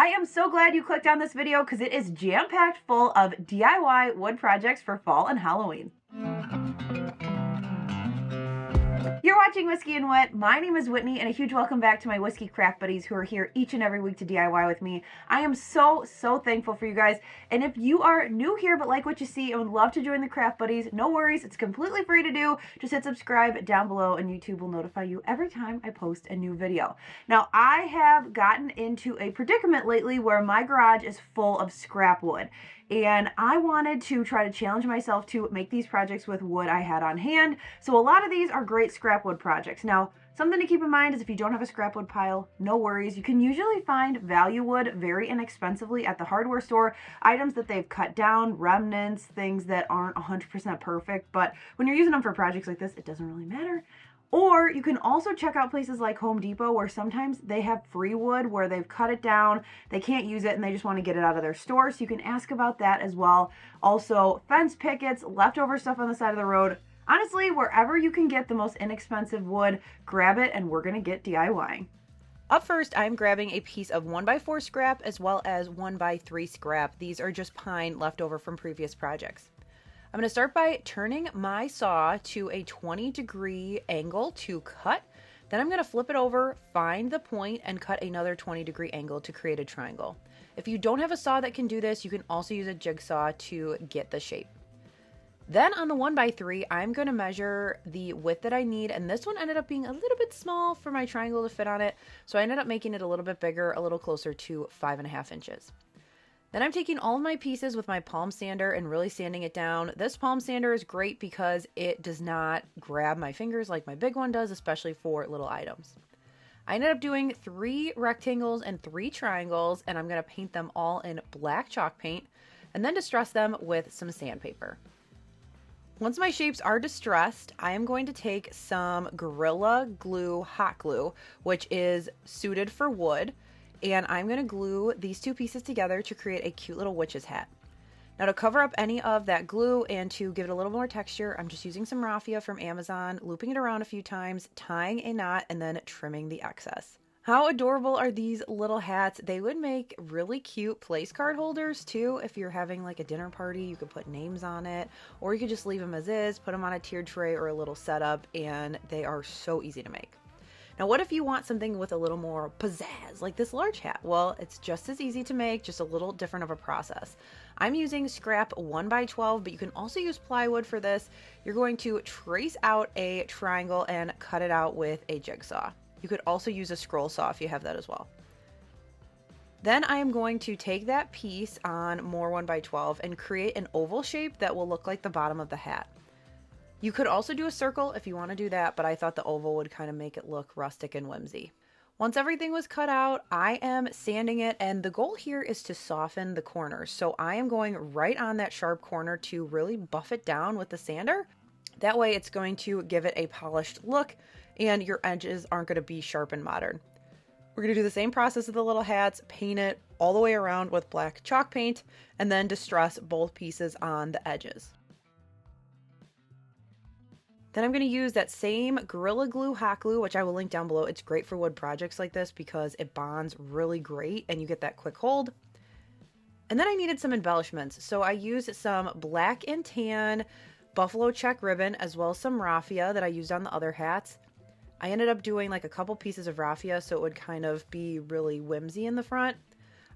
I am so glad you clicked on this video because it is jam-packed full of DIY wood projects for fall and Halloween. You're watching Whiskey and Whit. My name is Whitney, and a huge welcome back to my whiskey craft buddies who are here each and every week to DIY with me. I am so thankful for you guys, and if you are new here but like what you see and would love to join the craft buddies, no worries, it's completely free to do. Just hit subscribe down below and YouTube will notify you every time I post a new video. Now, I have gotten into a predicament lately where my garage is full of scrap wood, and I wanted to try to challenge myself to make these projects with wood I had on hand. So a lot of these are great scrap wood projects. Now, something to keep in mind is if you don't have a scrap wood pile, no worries. You can usually find value wood very inexpensively at the hardware store, items that they've cut down, remnants, things that aren't 100% perfect, but when you're using them for projects like this, it doesn't really matter. Or you can also check out places like Home Depot where sometimes they have free wood where they've cut it down, they can't use it, and they just want to get it out of their store. So you can ask about that as well. Also, fence pickets, leftover stuff on the side of the road. Honestly, wherever you can get the most inexpensive wood, grab it, and we're going to get DIYing. Up first, I'm grabbing a piece of 1x4 scrap as well as 1x3 scrap. These are just pine left over from previous projects. I'm going to start by turning my saw to a 20-degree angle to cut. Then I'm going to flip it over, find the point, and cut another 20-degree angle to create a triangle. If you don't have a saw that can do this, you can also use a jigsaw to get the shape. Then on the 1x3, I'm going to measure the width that I need, and this one ended up being a little bit small for my triangle to fit on it, so I ended up making it a little bit bigger, a little closer to 5.5 inches. Then I'm taking all of my pieces with my palm sander and really sanding it down. This palm sander is great because it does not grab my fingers like my big one does, especially for little items. I ended up doing 3 rectangles and 3 triangles, and I'm going to paint them all in black chalk paint and then distress them with some sandpaper. Once my shapes are distressed, I am going to take some Gorilla Glue hot glue, which is suited for wood, and I'm going to glue these 2 pieces together to create a cute little witch's hat. Now, to cover up any of that glue and to give it a little more texture, I'm just using some raffia from Amazon, looping it around a few times, tying a knot, and then trimming the excess. How adorable are these little hats? They would make really cute place card holders too. If you're having like a dinner party, you could put names on it, or you could just leave them as is, put them on a tiered tray or a little setup, and they are so easy to make. Now, what if you want something with a little more pizzazz, like this large hat? Well, it's just as easy to make, just a little different of a process. I'm using scrap 1x12, but you can also use plywood for this. You're going to trace out a triangle and cut it out with a jigsaw. You could also use a scroll saw if you have that as well. Then I am going to take that piece on more 1x12 and create an oval shape that will look like the bottom of the hat. You could also do a circle if you want to do that, but I thought the oval would kind of make it look rustic and whimsy. Once everything was cut out, I am sanding it, and the goal here is to soften the corners. So I am going right on that sharp corner to really buff it down with the sander. That way it's going to give it a polished look, and your edges aren't going to be sharp and modern. We're going to do the same process with the little hats, paint it all the way around with black chalk paint, and then distress both pieces on the edges. Then I'm going to use that same Gorilla Glue hot glue, which I will link down below. It's great for wood projects like this because it bonds really great and you get that quick hold. And then I needed some embellishments. So I used some black and tan buffalo check ribbon as well as some raffia that I used on the other hats. I ended up doing like a couple pieces of raffia so it would kind of be really whimsy in the front.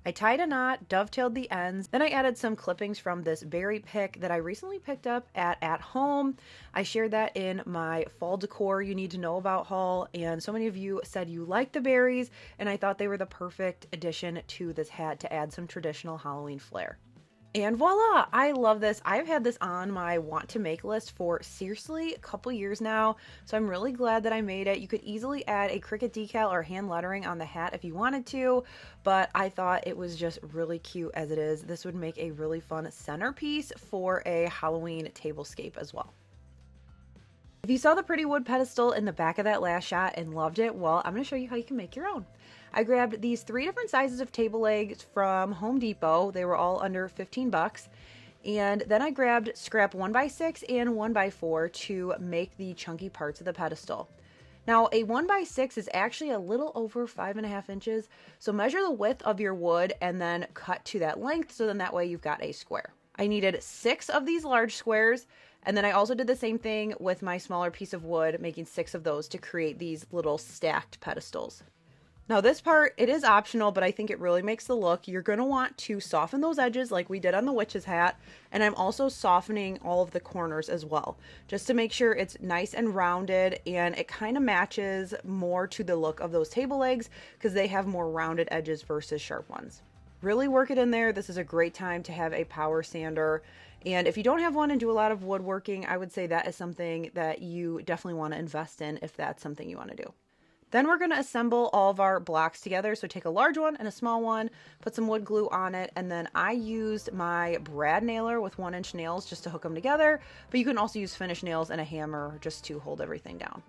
I tied a knot, dovetailed the ends, then I added some clippings from this berry pick that I recently picked up at Home. I shared that in my fall decor you need to know about haul, and so many of you said you liked the berries, and I thought they were the perfect addition to this hat to add some traditional Halloween flair. And voila, I love this. I've had this on my want to make list for seriously a couple years now, so I'm really glad that I made it. You could easily add a Cricut decal or hand lettering on the hat if you wanted to, but I thought it was just really cute as it is. This would make a really fun centerpiece for a Halloween tablescape as well. If you saw the pretty wood pedestal in the back of that last shot and loved it, well, I'm going to show you how you can make your own. I grabbed these 3 different sizes of table legs from Home Depot. They were all under 15 bucks. And then I grabbed scrap 1x6 and 1x4 to make the chunky parts of the pedestal. Now, a 1x6 is actually a little over 5.5 inches. So measure the width of your wood and then cut to that length. So then that way you've got a square. I needed 6 of these large squares. And then I also did the same thing with my smaller piece of wood, making 6 of those to create these little stacked pedestals. Now this part, it is optional, but I think it really makes the look. You're going to want to soften those edges like we did on the witch's hat. And I'm also softening all of the corners as well, just to make sure it's nice and rounded and it kind of matches more to the look of those table legs because they have more rounded edges versus sharp ones. Really work it in there. This is a great time to have a power sander. And if you don't have one and do a lot of woodworking, I would say that is something that you definitely want to invest in if that's something you want to do. Then we're going to assemble all of our blocks together. So take a large one and a small one, put some wood glue on it. And then I used my brad nailer with 1-inch nails just to hook them together. But you can also use finish nails and a hammer just to hold everything down.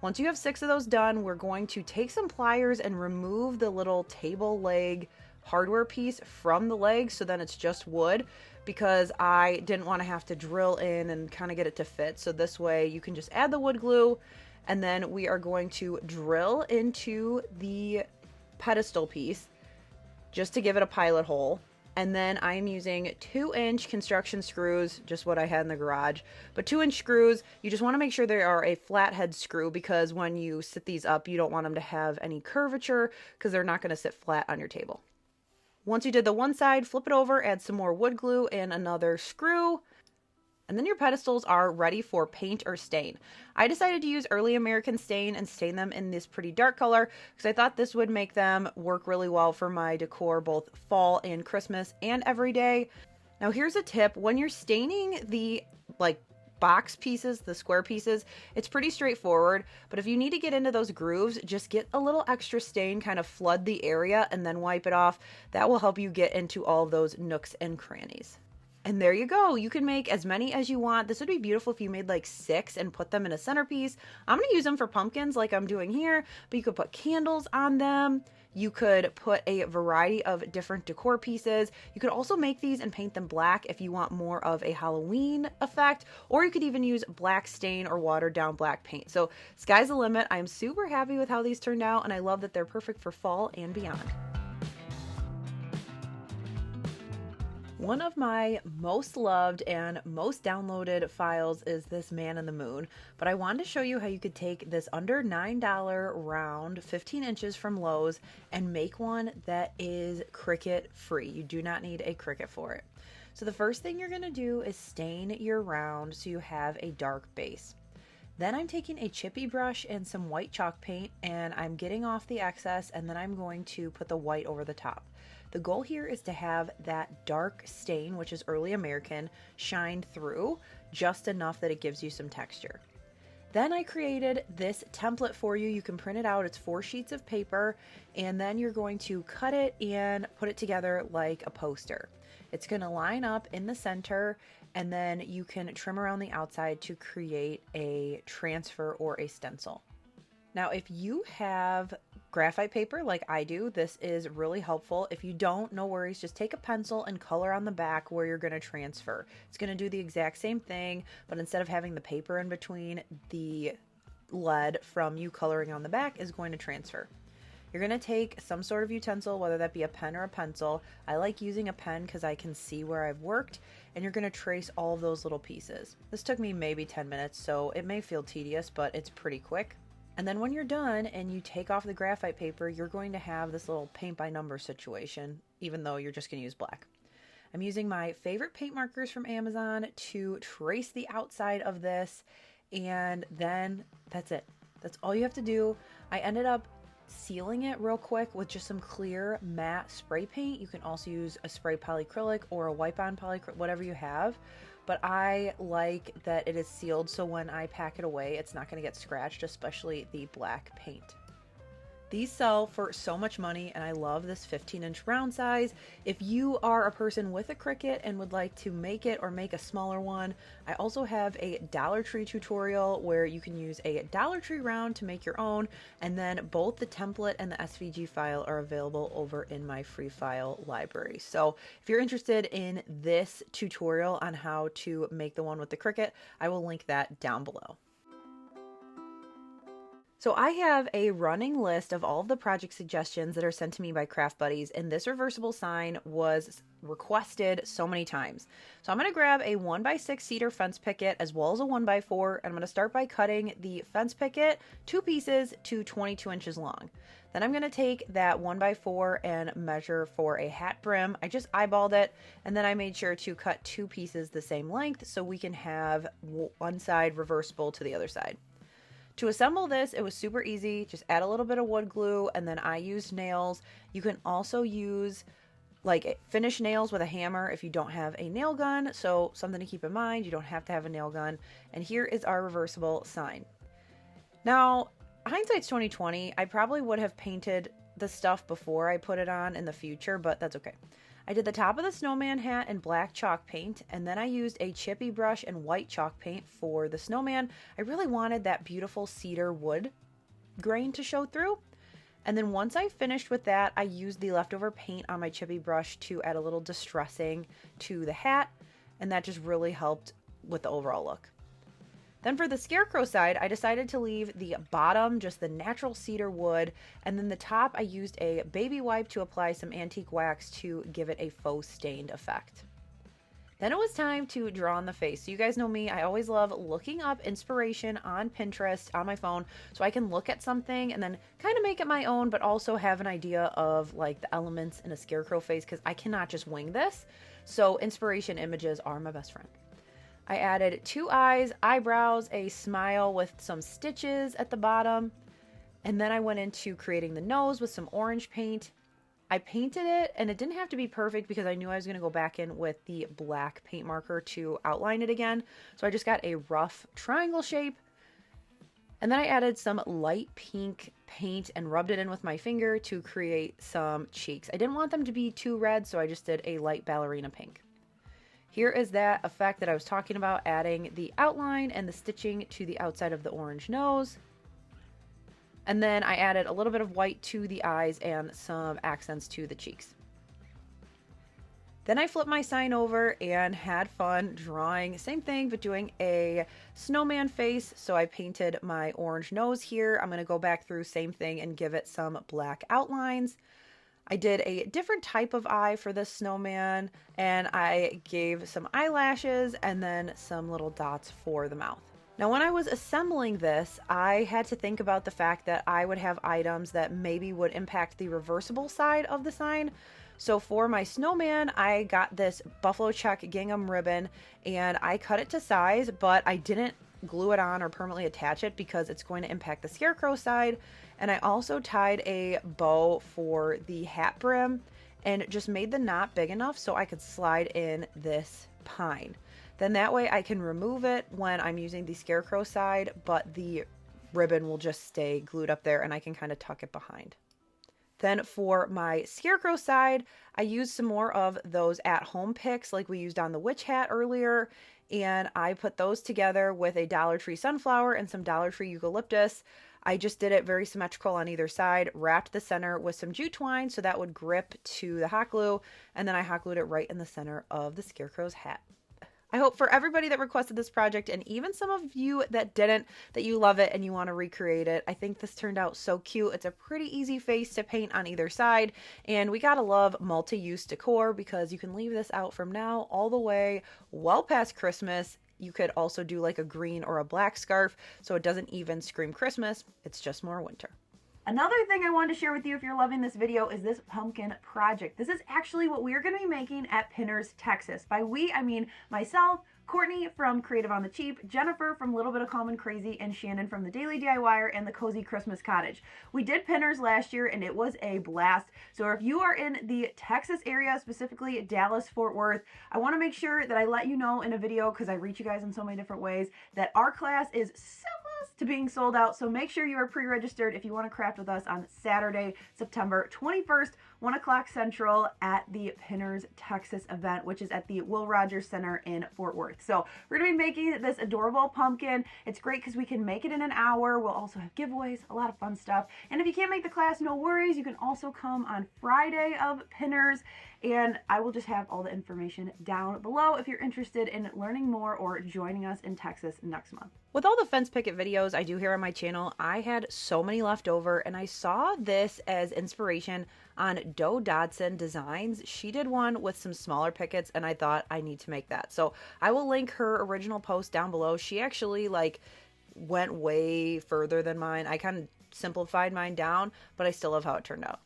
Once you have 6 of those done, we're going to take some pliers and remove the little table leg hardware piece from the leg. So then it's just wood, because I didn't want to have to drill in and kind of get it to fit. So this way you can just add the wood glue. And then we are going to drill into the pedestal piece just to give it a pilot hole. And then I am using 2-inch construction screws, just what I had in the garage. But 2-inch screws, you just want to make sure they are a flathead screw, because when you sit these up, you don't want them to have any curvature because they're not going to sit flat on your table. Once you did the one side, flip it over, add some more wood glue and another screw. And then your pedestals are ready for paint or stain. I decided to use Early American Stain and stain them in this pretty dark color because I thought this would make them work really well for my decor, both fall and Christmas and every day. Now here's a tip. When you're staining the box pieces, the square pieces, it's pretty straightforward. But if you need to get into those grooves, just get a little extra stain, kind of flood the area and then wipe it off. That will help you get into all of those nooks and crannies. And there you go. You can make as many as you want. This would be beautiful if you made like 6 and put them in a centerpiece. I'm going to use them for pumpkins like I'm doing here, but you could put candles on them. You could put a variety of different decor pieces. You could also make these and paint them black if you want more of a Halloween effect, or you could even use black stain or watered down black paint. So sky's the limit. I'm super happy with how these turned out, and I love that they're perfect for fall and beyond. One of my most loved and most downloaded files is this Man in the Moon, but I wanted to show you how you could take this under $9 round, 15 inches from Lowe's, and make one that is Cricut free. You do not need a Cricut for it. So the first thing you're going to do is stain your round so you have a dark base. Then I'm taking a chippy brush and some white chalk paint, and I'm getting off the excess, and then I'm going to put the white over the top. The goal here is to have that dark stain, which is Early American, shine through just enough that it gives you some texture. Then I created this template for you. You can print it out. It's 4 sheets of paper, and then you're going to cut it and put it together like a poster. It's going to line up in the center, and then you can trim around the outside to create a transfer or a stencil. Now, if you have graphite paper like I do, this is really helpful. If you don't, no worries. Just take a pencil and color on the back where you're going to transfer. It's going to do the exact same thing, but instead of having the paper in between, the lead from you coloring on the back is going to transfer. You're going to take some sort of utensil, whether that be a pen or a pencil. I like using a pen because I can see where I've worked, and you're going to trace all of those little pieces. This took me maybe 10 minutes, so it may feel tedious, but it's pretty quick. And then when you're done and you take off the graphite paper, you're going to have this little paint by number situation, even though you're just going to use black. I'm using my favorite paint markers from Amazon to trace the outside of this, and then that's it. That's all you have to do. I ended up sealing it real quick with just some clear matte spray paint. You can also use a spray polyacrylic or a wipe-on polyacrylic, whatever you have. But I like that it is sealed, so when I pack it away, it's not going to get scratched, especially the black paint. These sell for so much money, and I love this 15-inch round size. If you are a person with a Cricut and would like to make it or make a smaller one, I also have a Dollar Tree tutorial where you can use a Dollar Tree round to make your own, and then both the template and the SVG file are available over in my free file library. So if you're interested in this tutorial on how to make the one with the Cricut, I will link that down below. So I have a running list of all of the project suggestions that are sent to me by craft buddies, and this reversible sign was requested so many times. So I'm going to grab a 1x6 cedar fence picket as well as a 1x4, and I'm going to start by cutting the fence picket 2 pieces to 22 inches long. Then I'm going to take that 1x4 and measure for a hat brim. I just eyeballed it, and then I made sure to cut 2 pieces the same length so we can have one side reversible to the other side. To assemble this, it was super easy. Just add a little bit of wood glue, and then I used nails. You can also use like finish nails with a hammer if you don't have a nail gun. So something to keep in mind, you don't have to have a nail gun. And here is our reversible sign. Now, hindsight's 2020. I probably would have painted the stuff before I put it on in the future, but that's okay. I did the top of the snowman hat in black chalk paint, and then I used a chippy brush and white chalk paint for the snowman. I really wanted that beautiful cedar wood grain to show through. And then once I finished with that, I used the leftover paint on my chippy brush to add a little distressing to the hat, and that just really helped with the overall look. Then for the Scarecrow side, I decided to leave the bottom just the natural cedar wood, and then the top I used a baby wipe to apply some antique wax to give it a faux stained effect. Then it was time to draw on the face. So you guys know me, I always love looking up inspiration on Pinterest on my phone so I can look at something and then kind of make it my own, but also have an idea of like the elements in a Scarecrow face because I cannot just wing this. So inspiration images are my best friend. I added 2 eyes, eyebrows, a smile with some stitches at the bottom, and then I went into creating the nose with some orange paint. I painted it, and it didn't have to be perfect because I knew I was going to go back in with the black paint marker to outline it again. So I just got a rough triangle shape, and then I added some light pink paint and rubbed it in with my finger to create some cheeks. I didn't want them to be too red, so I just did a light ballerina pink. Here is that effect that I was talking about, adding the outline and the stitching to the outside of the orange nose. And then I added a little bit of white to the eyes and some accents to the cheeks. Then I flipped my sign over and had fun drawing, same thing, but doing a snowman face. So I painted my orange nose here. I'm going to go back through, same thing, and give it some black outlines. I did a different type of eye for this snowman, and I gave some eyelashes and then some little dots for the mouth. Now, when I was assembling this, I had to think about the fact that I would have items that maybe would impact the reversible side of the sign. So for my snowman, I got this buffalo check gingham ribbon, and I cut it to size, but I didn't glue it on or permanently attach it because it's going to impact the Scarecrow side. And I also tied a bow for the hat brim and just made the knot big enough so I could slide in this pine. Then that way I can remove it when I'm using the Scarecrow side, but the ribbon will just stay glued up there and I can kind of tuck it behind. Then for my Scarecrow side, I used some more of those at-home picks like we used on the witch hat earlier, and I put those together with a Dollar Tree sunflower and some Dollar Tree eucalyptus. I just did it very symmetrical on either side, wrapped the center with some jute twine so that would grip to the hot glue, and then I hot glued it right in the center of the Scarecrow's hat. I hope for everybody that requested this project, and even some of you that didn't, that you love it and you want to recreate it. I think this turned out so cute. It's a pretty easy face to paint on either side, and we gotta love multi-use decor because you can leave this out from now all the way well past Christmas. You could also do like a green or a black scarf so it doesn't even scream Christmas. It's just more winter. Another thing I wanted to share with you if you're loving this video is this pumpkin project. This is actually what we are going to be making at Pinners, Texas. By we, I mean myself, Courtney from Creative on the Cheap, Jennifer from Little Bit of Calm and Crazy, and Shannon from the Daily DIYer and the Cozy Christmas Cottage. We did Pinners last year and it was a blast. So if you are in the Texas area, specifically Dallas, Fort Worth, I want to make sure that I let you know in a video, because I reach you guys in so many different ways, that our class is so close to being sold out. So make sure you are pre-registered if you want to craft with us on Saturday, September 21st. 1 o'clock Central at the Pinners Texas event, which is at the Will Rogers Center in Fort Worth. So we're going to be making this adorable pumpkin. It's great because we can make it in an hour. We'll also have giveaways, a lot of fun stuff. And if you can't make the class, no worries. You can also come on Friday of Pinners, and I will just have all the information down below if you're interested in learning more or joining us in Texas next month. With all the fence picket videos I do here on my channel, I had so many left over, and I saw this as inspiration on Doe Dodson Designs. She did one with some smaller pickets, and I thought I need to make that. So I will link her original post down below. She actually went way further than mine. I kind of simplified mine down, but I still love how it turned out.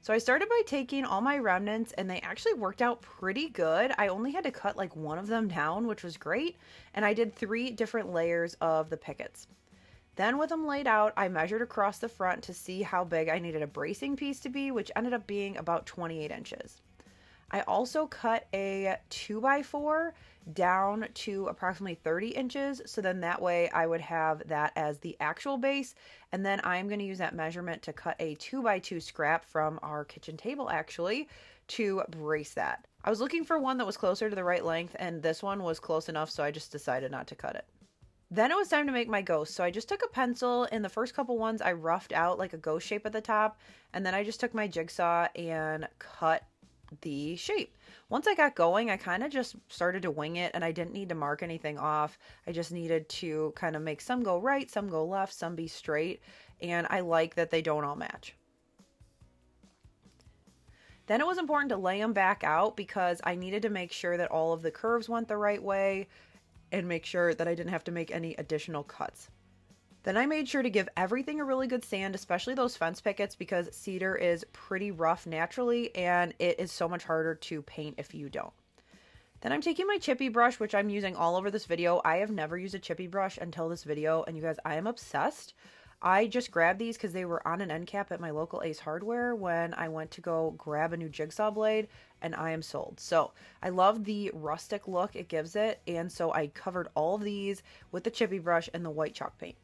So I started by taking all my remnants, and they actually worked out pretty good. I only had to cut one of them down, which was great. And I did 3 different layers of the pickets. Then with them laid out, I measured across the front to see how big I needed a bracing piece to be, which ended up being about 28 inches. I also cut a 2x4 down to approximately 30 inches. So then that way I would have that as the actual base. And then I'm going to use that measurement to cut a 2x2 scrap from our kitchen table actually to brace that. I was looking for one that was closer to the right length, and this one was close enough, so I just decided not to cut it. Then it was time to make my ghost. So I just took a pencil. In the first couple ones, I roughed out like a ghost shape at the top. And then I just took my jigsaw and cut the shape. Once I got going, I kind of just started to wing it, and I didn't need to mark anything off. I just needed to kind of make some go right, some go left, some be straight, and I like that they don't all match. Then it was important to lay them back out because I needed to make sure that all of the curves went the right way and make sure that I didn't have to make any additional cuts. Then I made sure to give everything a really good sand, especially those fence pickets, because cedar is pretty rough naturally, and it is so much harder to paint if you don't. Then I'm taking my chippy brush, which I'm using all over this video. I have never used a chippy brush until this video, and you guys, I am obsessed. I just grabbed these because they were on an end cap at my local Ace Hardware when I went to go grab a new jigsaw blade, and I am sold. So I love the rustic look it gives it, and so I covered all of these with the chippy brush and the white chalk paint.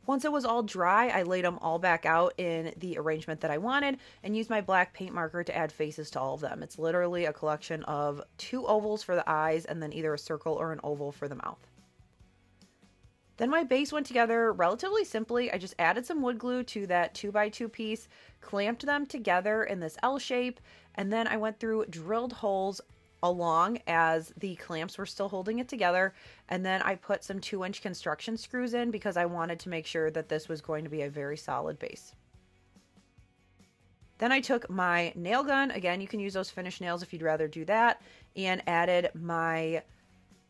Once it was all dry, I laid them all back out in the arrangement that I wanted and used my black paint marker to add faces to all of them. It's literally a collection of 2 ovals for the eyes and then either a circle or an oval for the mouth. Then my base went together relatively simply. I just added some wood glue to that 2x2 piece, clamped them together in this L shape, and then I went through drilled holes along as the clamps were still holding it together, and then I put some 2-inch construction screws in because I wanted to make sure that this was going to be a very solid base. Then I took my nail gun, again you can use those finished nails if you'd rather do that, and added my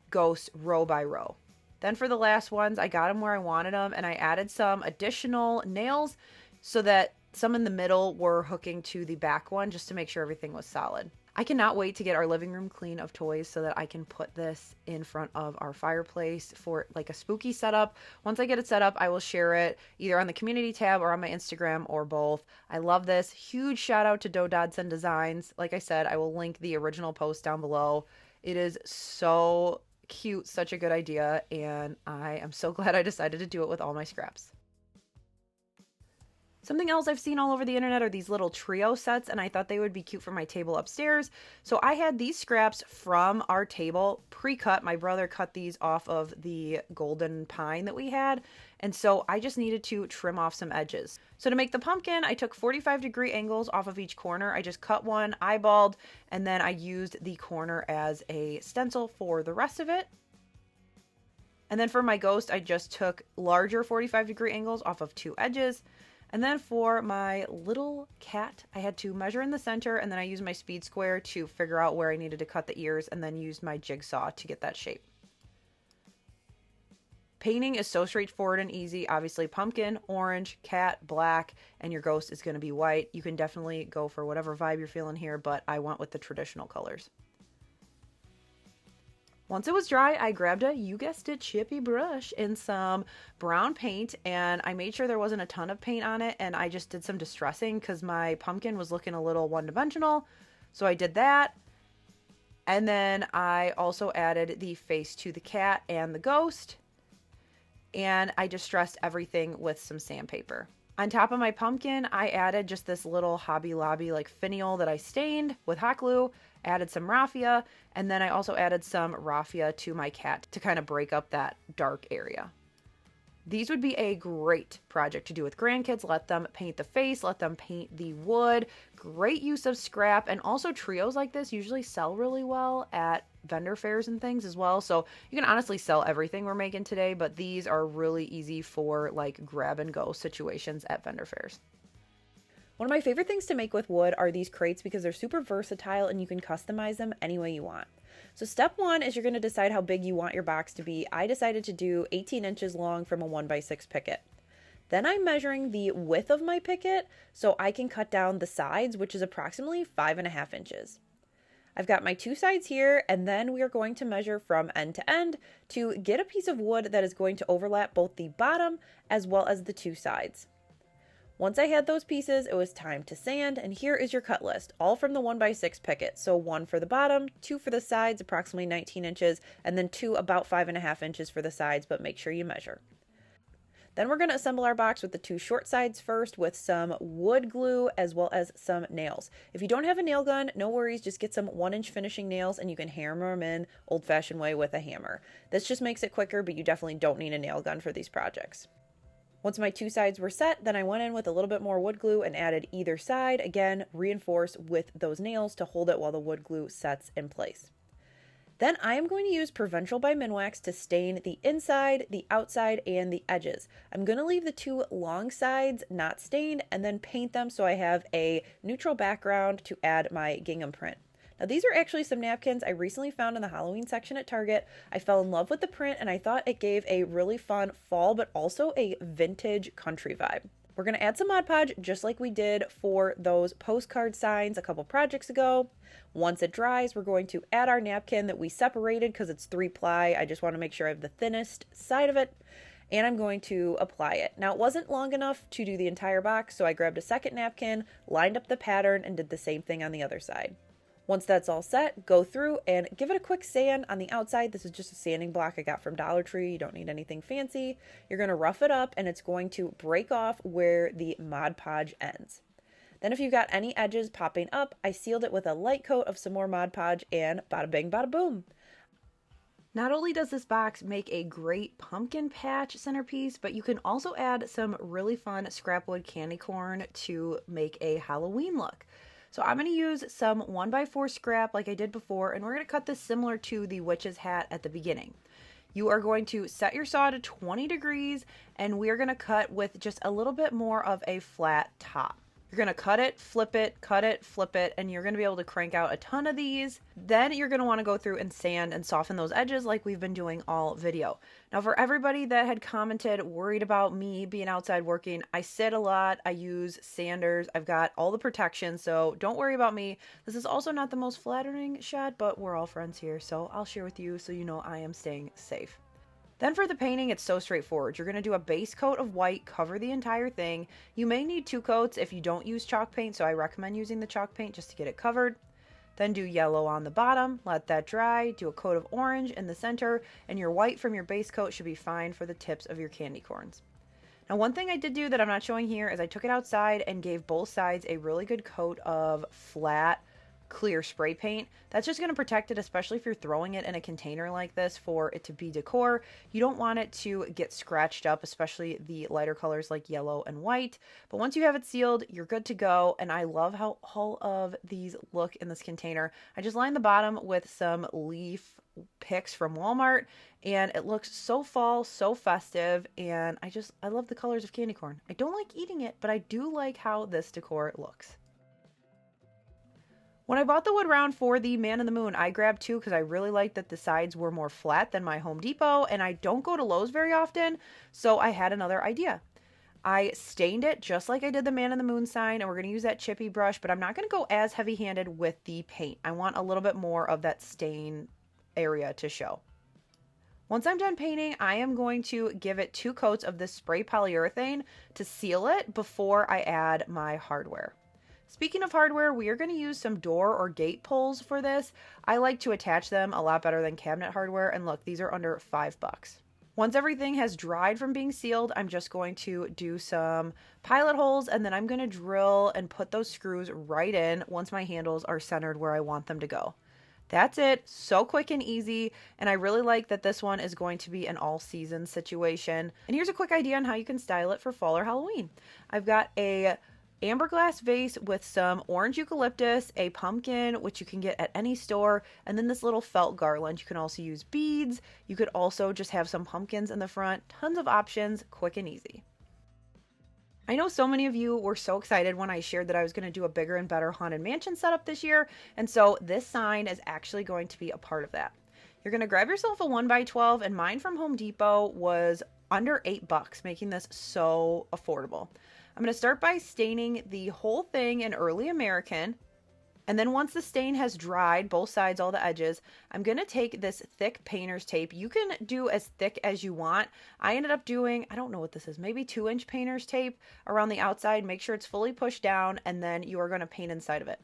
ghosts row by row. Then for the last ones, I got them where I wanted them, and I added some additional nails so that some in the middle were hooking to the back one just to make sure everything was solid. I cannot wait to get our living room clean of toys so that I can put this in front of our fireplace for like a spooky setup. Once I get it set up, I will share it either on the community tab or on my Instagram or both. I love this. Huge shout out to Doe Dodson Designs. Like I said, I will link the original post down below. It is so cute, such a good idea, and I am so glad I decided to do it with all my scraps. Something else I've seen all over the internet are these little trio sets, and I thought they would be cute for my table upstairs. So I had these scraps from our table pre-cut. My brother cut these off of the golden pine that we had, and so I just needed to trim off some edges. So to make the pumpkin, I took 45-degree angles off of each corner. I just cut one, eyeballed, and then I used the corner as a stencil for the rest of it. And then for my ghost, I just took larger 45-degree angles off of 2 edges. And then for my little cat, I had to measure in the center, and then I used my speed square to figure out where I needed to cut the ears, and then used my jigsaw to get that shape. Painting is so straightforward and easy. Obviously, pumpkin, orange, cat, black, and your ghost is going to be white. You can definitely go for whatever vibe you're feeling here, but I went with the traditional colors. Once it was dry, I grabbed a, you guessed it, chippy brush and some brown paint, and I made sure there wasn't a ton of paint on it, and I just did some distressing because my pumpkin was looking a little one-dimensional, so I did that. And then I also added the face to the cat and the ghost, and I distressed everything with some sandpaper. On top of my pumpkin, I added just this little Hobby Lobby like finial that I stained with hot glue, added some raffia, and then I also added some raffia to my cat to kind of break up that dark area. These would be a great project to do with grandkids. Let them paint the face, let them paint the wood. Great use of scrap, and also trios like this usually sell really well at vendor fairs and things as well. So you can honestly sell everything we're making today, but these are really easy for like grab and go situations at vendor fairs. One of my favorite things to make with wood are these crates because they're super versatile and you can customize them any way you want. So step one is you're going to decide how big you want your box to be. I decided to do 18 inches long from a 1x6 picket. Then I'm measuring the width of my picket so I can cut down the sides, which is approximately 5.5 inches. I've got my two sides here, and then we are going to measure from end to end to get a piece of wood that is going to overlap both the bottom as well as the two sides. Once I had those pieces, it was time to sand, and here is your cut list, all from the 1x6 picket. So 1 for the bottom, 2 for the sides, approximately 19 inches, and then 2 about 5.5 inches for the sides, but make sure you measure. Then we're going to assemble our box with the 2 short sides first with some wood glue as well as some nails. If you don't have a nail gun, no worries, just get some 1-inch finishing nails and you can hammer them in old-fashioned way with a hammer. This just makes it quicker, but you definitely don't need a nail gun for these projects. Once my 2 sides were set, then I went in with a little bit more wood glue and added either side, again, reinforce with those nails to hold it while the wood glue sets in place. Then I am going to use Provincial by Minwax to stain the inside, the outside, and the edges. I'm going to leave the 2 long sides not stained and then paint them so I have a neutral background to add my gingham print. Now these are actually some napkins I recently found in the Halloween section at Target. I fell in love with the print and I thought it gave a really fun fall but also a vintage country vibe. We're going to add some Mod Podge just like we did for those postcard signs a couple projects ago. Once it dries, we're going to add our napkin that we separated because it's 3-ply. I just want to make sure I have the thinnest side of it. And I'm going to apply it. Now it wasn't long enough to do the entire box, so I grabbed a second napkin, lined up the pattern, and did the same thing on the other side. Once that's all set, go through and give it a quick sand on the outside. This is just a sanding block I got from Dollar Tree. You don't need anything fancy. You're going to rough it up and it's going to break off where the Mod Podge ends. Then if you've got any edges popping up, I sealed it with a light coat of some more Mod Podge and bada bing bada boom. Not only does this box make a great pumpkin patch centerpiece, but you can also add some really fun scrapwood candy corn to make a Halloween look. So I'm going to use some 1x4 scrap like I did before, and we're going to cut this similar to the witch's hat at the beginning. You are going to set your saw to 20 degrees, and we are going to cut with just a little bit more of a flat top. You're going to cut it, flip it, and you're going to be able to crank out a ton of these. Then you're going to want to go through and sand and soften those edges like we've been doing all video. Now for everybody that had commented, worried about me being outside working, I sit a lot, I use sanders, I've got all the protection, so don't worry about me. This is also not the most flattering shot, but we're all friends here, so I'll share with you so you know I am staying safe. Then for the painting, it's so straightforward. You're going to do a base coat of white, cover the entire thing. You may need 2 coats if you don't use chalk paint, so I recommend using the chalk paint just to get it covered. Then do yellow on the bottom, let that dry, do a coat of orange in the center, and your white from your base coat should be fine for the tips of your candy corns. Now one thing I did do that I'm not showing here is I took it outside and gave both sides a really good coat of flat clear spray paint. That's just going to protect it, especially if you're throwing it in a container like this for it to be decor. You don't want it to get scratched up, especially the lighter colors like yellow and white. But once you have it sealed, you're good to go. And I love how all of these look in this container. I just lined the bottom with some leaf picks from Walmart and it looks so fall, so festive, and I love the colors of candy corn. I don't like eating it, but I do like how this decor looks. When I bought the wood round for the Man in the Moon, I grabbed 2 because I really liked that the sides were more flat than my Home Depot, and I don't go to Lowe's very often, so I had another idea. I stained it just like I did the Man in the Moon sign, and we're going to use that chippy brush, but I'm not going to go as heavy-handed with the paint. I want a little bit more of that stain area to show. Once I'm done painting, I am going to give it 2 coats of this spray polyurethane to seal it before I add my hardware. Speaking of hardware, we are going to use some door or gate pulls for this. I like to attach them a lot better than cabinet hardware, and look, these are under $5. Once everything has dried from being sealed, I'm just going to do some pilot holes, and then I'm going to drill and put those screws right in once my handles are centered where I want them to go. That's it. So quick and easy. And I really like that this one is going to be an all season situation. And here's a quick idea on how you can style it for fall or Halloween. I've got a amber glass vase with some orange eucalyptus, a pumpkin, which you can get at any store, and then this little felt garland. You can also use beads. You could also just have some pumpkins in the front. Tons of options, quick and easy. I know so many of you were so excited when I shared that I was going to do a bigger and better Haunted Mansion setup this year, and so this sign is actually going to be a part of that. You're going to grab yourself a 1x12, and mine from Home Depot was under $8, making this so affordable. I'm going to start by staining the whole thing in Early American. And then once the stain has dried, both sides, all the edges, I'm going to take this thick painter's tape. You can do as thick as you want. I ended up doing, I don't know what this is, maybe 2-inch painter's tape around the outside. Make sure it's fully pushed down, and then you are going to paint inside of it.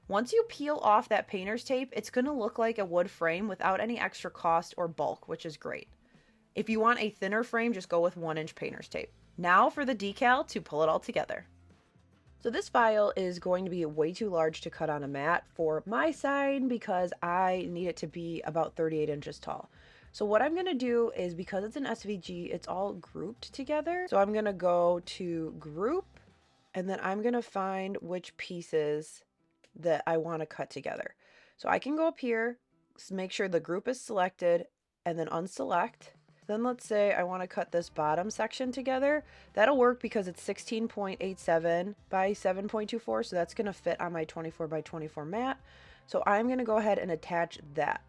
Once you peel off that painter's tape, it's going to look like a wood frame without any extra cost or bulk, which is great. If you want a thinner frame, just go with 1-inch painter's tape. Now for the decal to pull it all together. So this file is going to be way too large to cut on a mat for my sign because I need it to be about 38 inches tall. So what I'm going to do is, because it's an SVG, it's all grouped together. So I'm going to go to group, and then I'm going to find which pieces that I want to cut together. So I can go up here, make sure the group is selected, and then unselect. Then let's say I want to cut this bottom section together. That'll work because it's 16.87 by 7.24, so that's going to fit on my 24 by 24 mat. So I'm going to go ahead and attach that.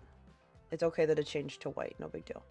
It's okay that it changed to white, no big deal.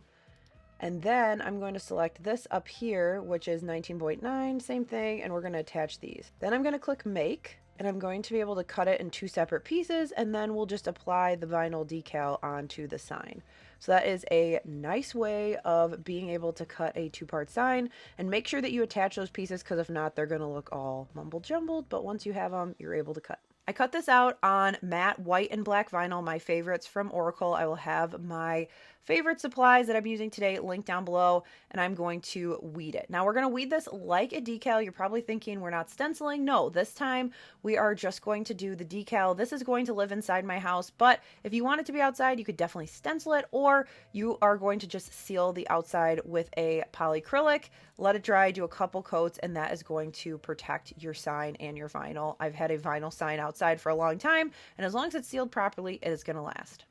And then I'm going to select this up here, which is 19.9, same thing, and we're going to attach these. Then I'm going to click Make, and I'm going to be able to cut it in 2 separate pieces, and then we'll just apply the vinyl decal onto the sign. So that is a nice way of being able to cut a 2-part sign, and make sure that you attach those pieces, because if not, they're going to look all mumble jumbled, but once you have them, you're able to cut. I cut this out on matte white and black vinyl, my favorites from Oracle. I will have my favorite supplies that I'm using today linked down below, and I'm going to weed it. Now we're going to weed this like a decal. You're probably thinking we're not stenciling. No, this time we are just going to do the decal. This is going to live inside my house, but if you want it to be outside, you could definitely stencil it, or you are going to just seal the outside with a polyacrylic, let it dry, do a couple coats, and that is going to protect your sign and your vinyl. I've had a vinyl sign outside for a long time, and as long as it's sealed properly, it is going to last.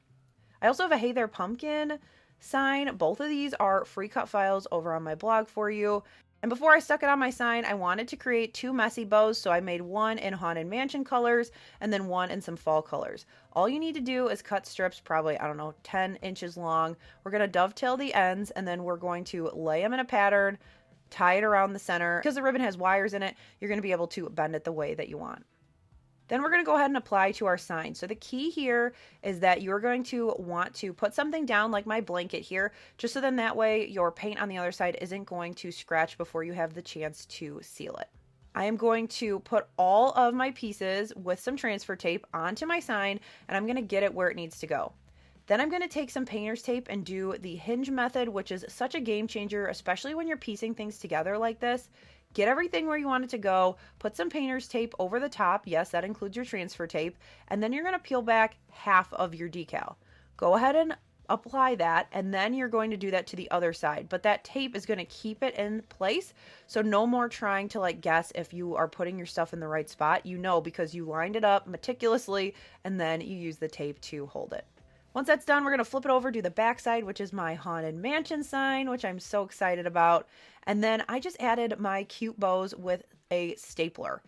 I also have a Hey There Pumpkin sign. Both of these are free cut files over on my blog for you. And before I stuck it on my sign, I wanted to create 2 messy bows, so I made one in Haunted Mansion colors and then one in some fall colors. All you need to do is cut strips probably, I don't know, 10 inches long. We're going to dovetail the ends, and then we're going to lay them in a pattern, tie it around the center. Because the ribbon has wires in it, you're going to be able to bend it the way that you want. Then we're going to go ahead and apply to our sign. So the key here is that you're going to want to put something down like my blanket here, just so then that way your paint on the other side isn't going to scratch before you have the chance to seal it. I am going to put all of my pieces with some transfer tape onto my sign, and I'm going to get it where it needs to go. Then I'm going to take some painter's tape and do the hinge method, which is such a game changer, especially when you're piecing things together like this. Get everything where you want it to go, put some painter's tape over the top. Yes, that includes your transfer tape. And then you're going to peel back half of your decal. Go ahead and apply that, and then you're going to do that to the other side. But that tape is going to keep it in place, so no more trying to like guess if you are putting your stuff in the right spot. You know, because you lined it up meticulously, and then you use the tape to hold it. Once that's done, we're going to flip it over, do the back side, which is my Haunted Mansion sign, which I'm so excited about. And then I just added my cute bows with a stapler.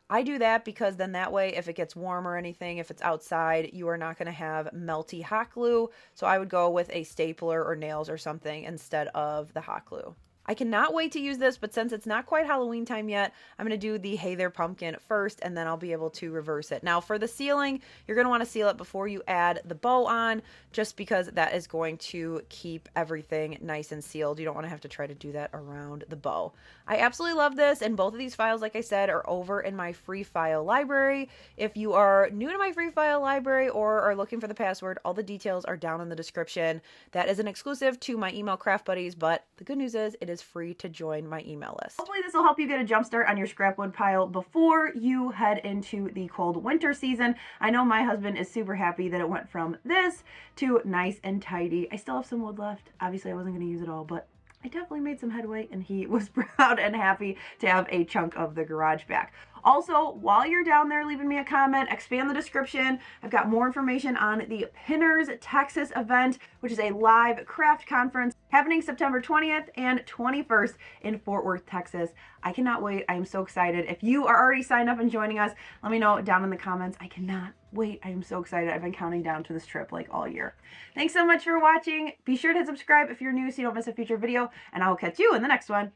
I do that because then that way, if it gets warm or anything, if it's outside, you are not going to have melty hot glue. So I would go with a stapler or nails or something instead of the hot glue. I cannot wait to use this, but since it's not quite Halloween time yet, I'm going to do the Hey There Pumpkin first, and then I'll be able to reverse it. Now for the sealing, you're going to want to seal it before you add the bow on, just because that is going to keep everything nice and sealed. You don't want to have to try to do that around the bow. I absolutely love this, and both of these files, like I said, are over in my free file library. If you are new to my free file library or are looking for the password, all the details are down in the description. That is an exclusive to my email craft buddies, but the good news is it is free to join my email list. Hopefully this will help you get a jump start on your scrap wood pile before you head into the cold winter season. I know my husband is super happy that it went from this to nice and tidy. I still have some wood left. Obviously I wasn't going to use it all, but I definitely made some headway, and he was proud and happy to have a chunk of the garage back. Also, while you're down there leaving me a comment, expand the description. I've got more information on the Pinners Texas event, which is a live craft conference happening September 20th and 21st in Fort Worth, Texas. I cannot wait. I am so excited. If you are already signed up and joining us, let me know down in the comments. I cannot wait. I am so excited. I've been counting down to this trip like all year. Thanks so much for watching. Be sure to hit subscribe if you're new so you don't miss a future video, and I will catch you in the next one.